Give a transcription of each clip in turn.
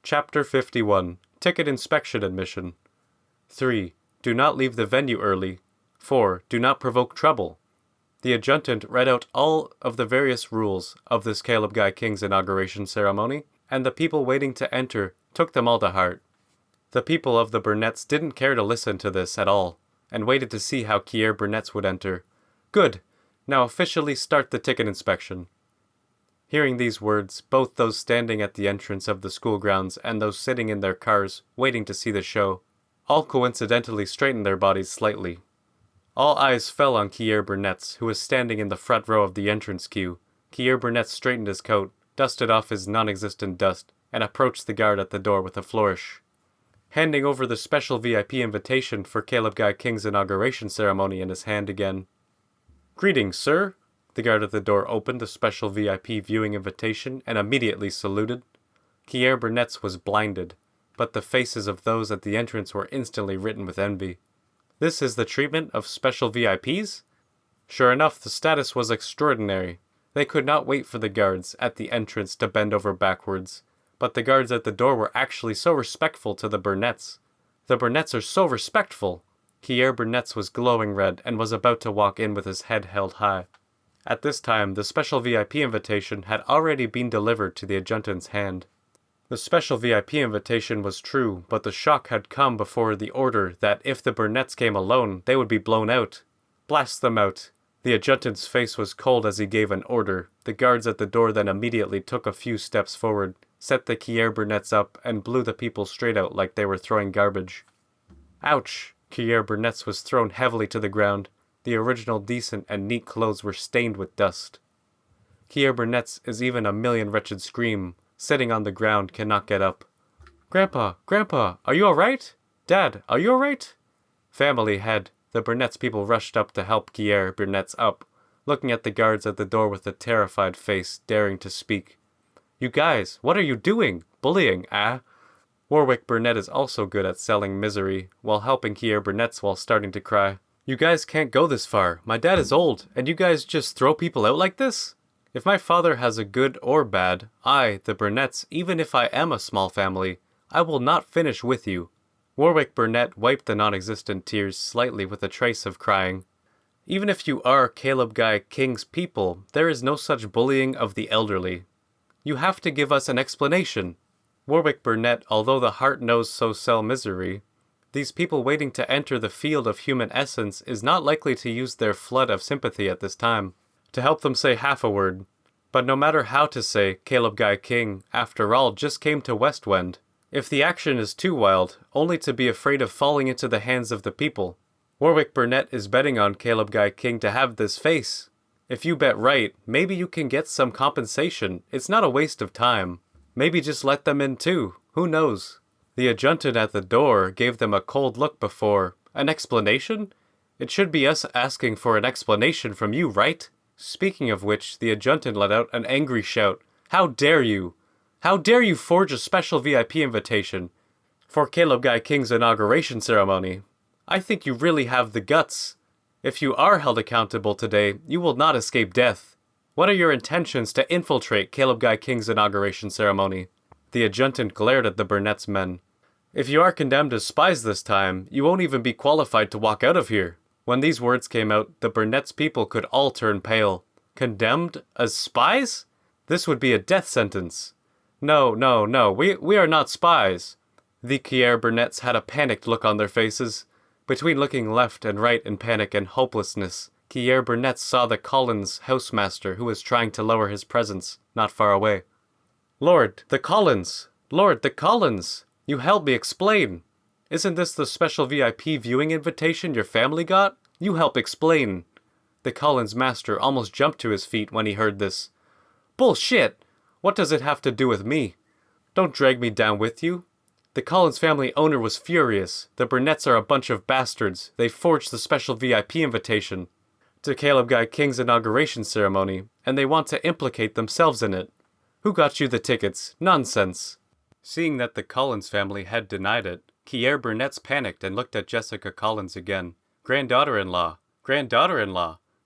Chapter 51. Ticket Inspection Admission. 3. Do not leave the venue early. 4. Do not provoke trouble. The adjutant read out all of the various rules of this Caleb Guy King's inauguration ceremony, and the people waiting to enter took them all to heart. The people of the Burnetts didn't care to listen to this at all, and waited to see how Kier Burnetts would enter. Good! Now officially start the ticket inspection. Hearing these words, both those standing at the entrance of the school grounds and those sitting in their cars waiting to see the show, all coincidentally straightened their bodies slightly. All eyes fell on Kier Burnetts, who was standing in the front row of the entrance queue. Kier Burnetts straightened his coat, dusted off his non-existent dust, and approached the guard at the door with a flourish. Handing over the special VIP invitation for Caleb Guy King's inauguration ceremony in his hand again. "Greetings, sir." The guard at the door opened the special VIP viewing invitation and immediately saluted. Kier Burnetts was blinded, but the faces of those at the entrance were instantly written with envy. This is the treatment of special VIPs? Sure enough, the status was extraordinary. They could not wait for the guards at the entrance to bend over backwards, but the guards at the door were actually so respectful to the Burnetts. The Burnetts are so respectful! Kier Burnetts was glowing red and was about to walk in with his head held high. At this time, the special VIP invitation had already been delivered to the adjuntant's hand. The special VIP invitation was true, but the shock had come before the order that if the Burnetts came alone, they would be blown out. Blast them out! The adjuntant's face was cold as he gave an order. The guards at the door then immediately took a few steps forward, set the Kier Burnetts up, and blew the people straight out like they were throwing garbage. Ouch! Kier Burnetts was thrown heavily to the ground. The original decent and neat clothes were stained with dust. Kier Burnetts is even a million wretched scream, sitting on the ground, cannot get up. "Grandpa! Grandpa! Are you all right? Dad! Are you all right?" Family head. The Burnetts people rushed up to help Kier Burnetts up, looking at the guards at the door with a terrified face, daring to speak. "You guys, what are you doing? Bullying, ah?" Warwick Burnett is also good at selling misery, while helping Kier Burnetts while starting to cry. "You guys can't go this far. My dad is old, and you guys just throw people out like this? If my father has a good or bad, I, the Burnetts, even if I am a small family, I will not finish with you." Warwick Burnett wiped the non-existent tears slightly with a trace of crying. "Even if you are Caleb Guy King's people, there is no such bullying of the elderly. You have to give us an explanation." Warwick Burnett, although the heart knows so sell misery, these people waiting to enter the field of human essence is not likely to use their flood of sympathy at this time to help them say half a word. But no matter how to say, Caleb Guy King, after all, just came to West Wend. If the action is too wild, only to be afraid of falling into the hands of the people. Warwick Burnett is betting on Caleb Guy King to have this face. If you bet right, maybe you can get some compensation. It's not a waste of time. Maybe just let them in too. Who knows? The adjutant at the door gave them a cold look before. An explanation? It should be us asking for an explanation from you, right? Speaking of which, the adjutant let out an angry shout. "How dare you? How dare you forge a special VIP invitation for Caleb Guy King's inauguration ceremony? I think you really have the guts. If you are held accountable today, you will not escape death. What are your intentions to infiltrate Caleb Guy King's inauguration ceremony?" The adjutant glared at the Burnetts men. "If you are condemned as spies this time, you won't even be qualified to walk out of here." When these words came out, the Burnetts people could all turn pale. Condemned as spies? This would be a death sentence. No, we are not spies." The Kier Burnetts had a panicked look on their faces. Between looking left and right in panic and hopelessness, Kier Burnetts saw the Collins housemaster who was trying to lower his presence, not far away. "Lord, the Collins! Lord, the Collins! You help me explain. Isn't this the special VIP viewing invitation your family got? You help explain." The Collins master almost jumped to his feet when he heard this. "Bullshit! What does it have to do with me? Don't drag me down with you." The Collins family owner was furious. The Burnetts are a bunch of bastards. They forged the special VIP invitation to Caleb Guy King's inauguration ceremony, and they want to implicate themselves in it. "Who got you the tickets? Nonsense." Seeing that the Collins family had denied it, Kier Burnetts panicked and looked at Jessica Collins again. Granddaughter-in-law,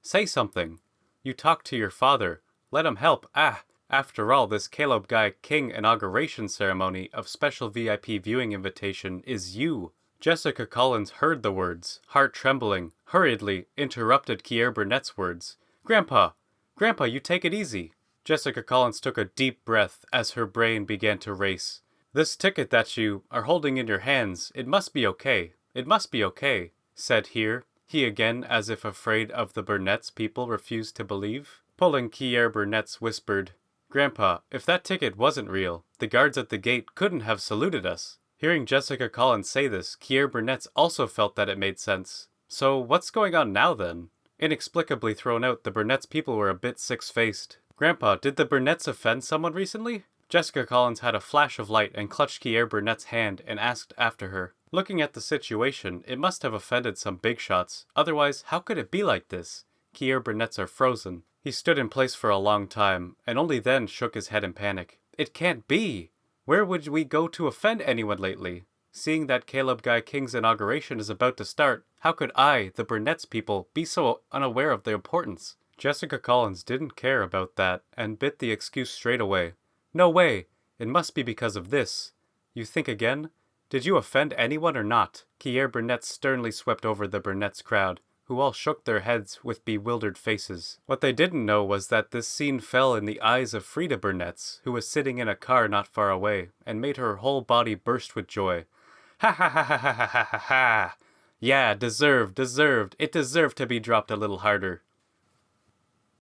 say something. You talk to your father. Let him help. Ah, After all, this Caleb Guy King inauguration ceremony of special VIP viewing invitation is you. Jessica Collins heard the words, heart trembling, hurriedly interrupted Kier Burnett's words. Grandpa! Grandpa, you take it easy. Jessica Collins took a deep breath as her brain began to race. This ticket that you are holding in your hands, it must be okay. It must be okay, said he again as if afraid of the Burnett's people refused to believe. Pulling Kier Burnett's whispered, Grandpa, if that ticket wasn't real, the guards at the gate couldn't have saluted us. Hearing Jessica Collins say this, Kier Burnett's also felt that it made sense. So what's going on now then? Inexplicably thrown out, the Burnett's people were a bit six-faced. Grandpa, did the Burnett's offend someone recently? Jessica Collins had a flash of light and clutched Kier Burnett's hand and asked after her. Looking at the situation, it must have offended some big shots. Otherwise, how could it be like this? Kier Burnett's are frozen. He stood in place for a long time, and only then shook his head in panic. It can't be! Where would we go to offend anyone lately? Seeing that Caleb Guy King's inauguration is about to start, how could I, the Burnett's people, be so unaware of the importance? Jessica Collins didn't care about that, and bit the excuse straight away. No way! It must be because of this. You think again? Did you offend anyone or not? Kier Burnett sternly swept over the Burnett's crowd, who all shook their heads with bewildered faces. What they didn't know was that this scene fell in the eyes of Frida Burnett's, who was sitting in a car not far away, and made her whole body burst with joy. Ha ha ha ha ha ha ha ha! Yeah, deserved. It deserved to be dropped a little harder.